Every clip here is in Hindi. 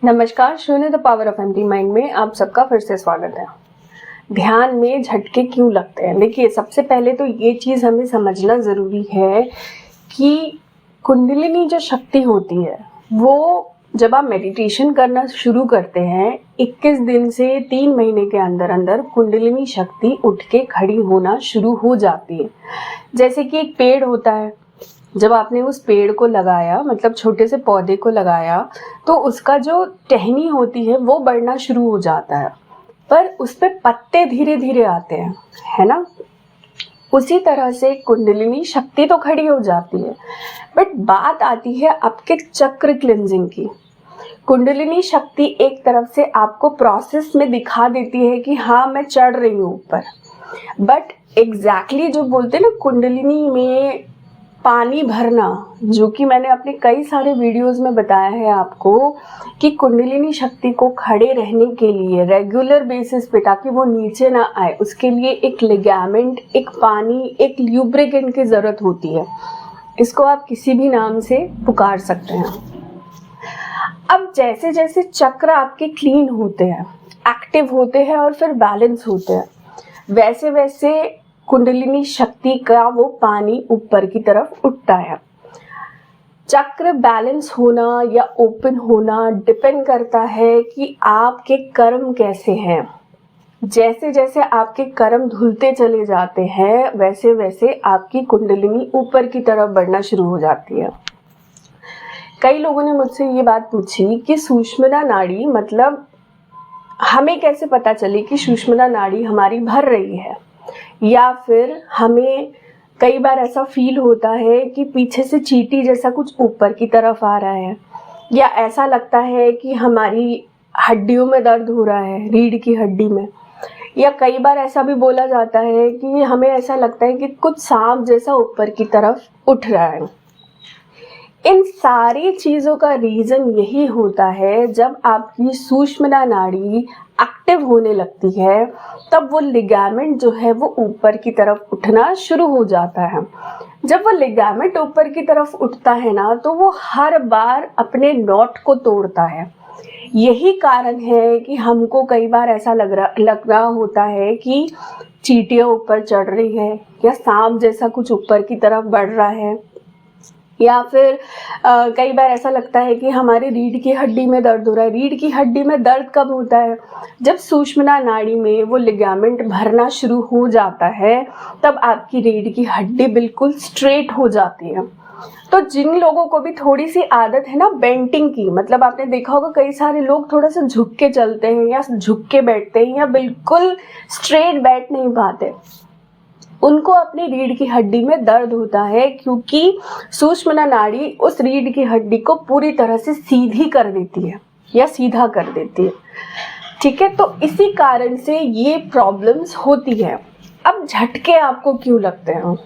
नमस्कार, शून्य the power of empty mind में आप सबका फिर से स्वागत है। ध्यान में झटके क्यों लगते हैं? देखिए, सबसे पहले तो ये चीज़ हमें समझना ज़रूरी है कि कुंडलिनी जो शक्ति होती है वो जब आप मेडिटेशन करना शुरू करते हैं 21 दिन से 3 महीने के अंदर अंदर कुंडलिनी शक्ति उठ के खड़ी होना शुरू हो जाती है। जैसे कि एक पेड़ होता है, जब आपने उस पेड़ को लगाया, मतलब छोटे से पौधे को लगाया, तो उसका जो टहनी होती है वो बढ़ना शुरू हो जाता है, पर उस पे पत्ते धीरे धीरे आते हैं, है ना। उसी तरह से कुंडलिनी शक्ति तो खड़ी हो जाती है, बट बात आती है आपके चक्र क्लिनजिंग की। कुंडलिनी शक्ति एक तरफ से आपको प्रोसेस में दिखा देती है कि हाँ मैं चढ़ रही हूँ ऊपर, बट एग्जैक्टली जो बोलते हैं ना कुंडलिनी में पानी भरना, जो कि मैंने अपने कई सारे वीडियोस में बताया है आपको कि कुंडलिनी शक्ति को खड़े रहने के लिए रेगुलर बेसिस पे, ताकि वो नीचे ना आए, उसके लिए एक लिगामेंट, एक पानी, एक ल्यूब्रिकेंट की ज़रूरत होती है। इसको आप किसी भी नाम से पुकार सकते हैं। अब जैसे जैसे चक्र आपके क्लीन होते हैं, एक्टिव होते हैं और फिर बैलेंस होते हैं, वैसे वैसे कुंडलिनी शक्ति का वो पानी ऊपर की तरफ उठता है। चक्र बैलेंस होना या ओपन होना डिपेंड करता है कि आपके कर्म कैसे हैं। जैसे जैसे आपके कर्म धुलते चले जाते हैं, वैसे वैसे आपकी कुंडलिनी ऊपर की तरफ बढ़ना शुरू हो जाती है। कई लोगों ने मुझसे ये बात पूछी कि सुषुम्ना नाड़ी, मतलब हमें कैसे पता चले कि सुषुम्ना नाड़ी हमारी भर रही है, या फिर हमें कई बार ऐसा फील होता है कि पीछे से चींटी जैसा कुछ ऊपर की तरफ आ रहा है, या ऐसा लगता है कि हमारी हड्डियों में दर्द हो रहा है, रीढ़ की हड्डी में, या कई बार ऐसा भी बोला जाता है कि हमें ऐसा लगता है कि कुछ सांप जैसा ऊपर की तरफ उठ रहा है। इन सारी चीज़ों का रीज़न यही होता है, जब आपकी सुषुम्ना नाड़ी एक्टिव होने लगती है तब वो लिगामेंट जो है वो ऊपर की तरफ उठना शुरू हो जाता है। जब वो लिगामेंट ऊपर की तरफ उठता है ना, तो वो हर बार अपने नॉट को तोड़ता है। यही कारण है कि हमको कई बार ऐसा लग रहा होता है कि चींटियाँ ऊपर चढ़ रही है, या सांप जैसा कुछ ऊपर की तरफ बढ़ रहा है, या फिर कई बार ऐसा लगता है कि हमारी रीढ़ की हड्डी में दर्द हो रहा है। रीढ़ की हड्डी में दर्द कब होता है? जब सुषुम्ना नाड़ी में वो लिगामेंट भरना शुरू हो जाता है, तब आपकी रीढ़ की हड्डी बिल्कुल स्ट्रेट हो जाती है। तो जिन लोगों को भी थोड़ी सी आदत है ना बेंटिंग की, मतलब आपने देखा होगा कई सारे लोग थोड़ा सा झुक के चलते हैं, या झुक के बैठते हैं, या बिल्कुल स्ट्रेट बैठ नहीं पाते, उनको अपनी रीढ़ की हड्डी में दर्द होता है, क्योंकि सुषुम्ना नाड़ी उस रीढ़ की हड्डी को पूरी तरह से सीधी कर देती है या सीधा कर देती है। ठीक है, तो इसी कारण से ये प्रॉब्लम्स होती है। अब झटके आपको क्यों लगते हैं,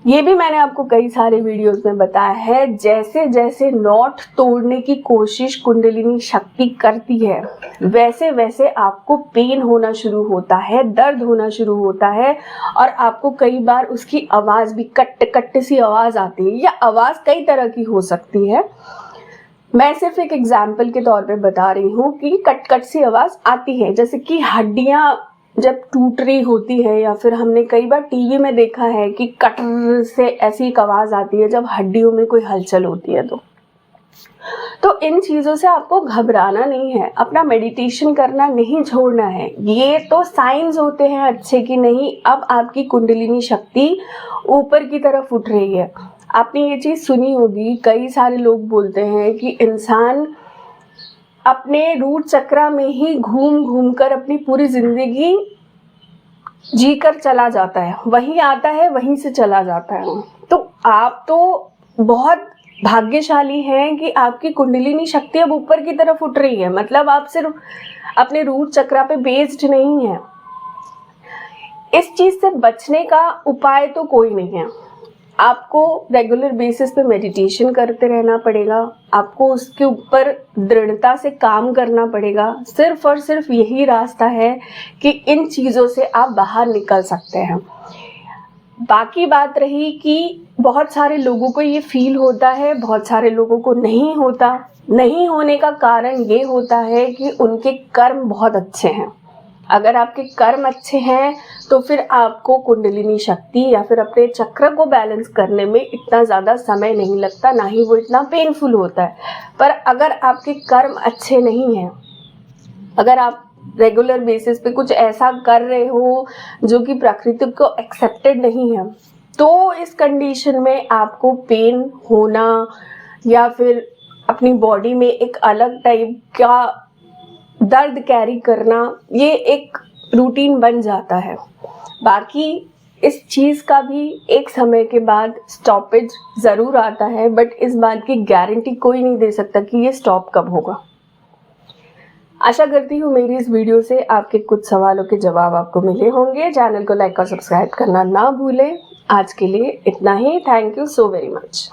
ये भी मैंने आपको कई सारे वीडियोस में बताया है। जैसे जैसे नॉट तोड़ने की कोशिश कुंडलिनी शक्ति करती है, वैसे वैसे आपको पेन होना शुरू होता है, दर्द होना शुरू होता है, और आपको कई बार उसकी आवाज़ भी कट कट सी आवाज़ आती है, या आवाज़ कई तरह की हो सकती है। मैं सिर्फ एक एग्जाम्पल के तौर पे बता रही हूँ कि कट कट सी आवाज़ आती है, जैसे कि हड्डियाँ जब टूट रही होती है, या फिर हमने कई बार टीवी में देखा है कि कटर से ऐसी एक आवाज़ आती है जब हड्डियों में कोई हलचल होती है। तो इन चीज़ों से आपको घबराना नहीं है, अपना मेडिटेशन करना नहीं छोड़ना है। ये तो साइंस होते हैं अच्छे कि नहीं, अब आपकी कुंडलिनी शक्ति ऊपर की तरफ उठ रही है। आपने ये चीज़ सुनी होगी, कई सारे लोग बोलते हैं कि इंसान अपने रूट चक्रा में ही घूम घूम कर अपनी पूरी जिंदगी जीकर चला जाता है, वहीं आता है वहीं से चला जाता है। तो आप तो बहुत भाग्यशाली हैं कि आपकी कुंडलिनी शक्ति अब ऊपर की तरफ उठ रही है, मतलब आप सिर्फ अपने रूट चक्रा पे बेस्ड नहीं है। इस चीज़ से बचने का उपाय तो कोई नहीं है, आपको रेगुलर बेसिस पे मेडिटेशन करते रहना पड़ेगा, आपको उसके ऊपर दृढ़ता से काम करना पड़ेगा। सिर्फ और सिर्फ यही रास्ता है कि इन चीज़ों से आप बाहर निकल सकते हैं। बाकी बात रही कि बहुत सारे लोगों को ये फील होता है, बहुत सारे लोगों को नहीं होता, नहीं होने का कारण ये होता है कि उनके कर्म बहुत अच्छे हैं। अगर आपके कर्म अच्छे हैं तो फिर आपको कुंडलिनी शक्ति या फिर अपने चक्र को बैलेंस करने में इतना ज़्यादा समय नहीं लगता, ना ही वो इतना पेनफुल होता है। पर अगर आपके कर्म अच्छे नहीं हैं, अगर आप रेगुलर बेसिस पे कुछ ऐसा कर रहे हो जो कि प्रकृति को एक्सेप्टेड नहीं है, तो इस कंडीशन में आपको पेन होना या फिर अपनी बॉडी में एक अलग टाइप का दर्द कैरी करना, ये एक रूटीन बन जाता है। बाकी इस चीज़ का भी एक समय के बाद स्टॉपेज ज़रूर आता है, बट इस बात की गारंटी कोई नहीं दे सकता कि ये स्टॉप कब होगा। आशा करती हूँ मेरी इस वीडियो से आपके कुछ सवालों के जवाब आपको मिले होंगे। चैनल को लाइक और सब्सक्राइब करना ना भूलें। आज के लिए इतना ही। Thank you so very much.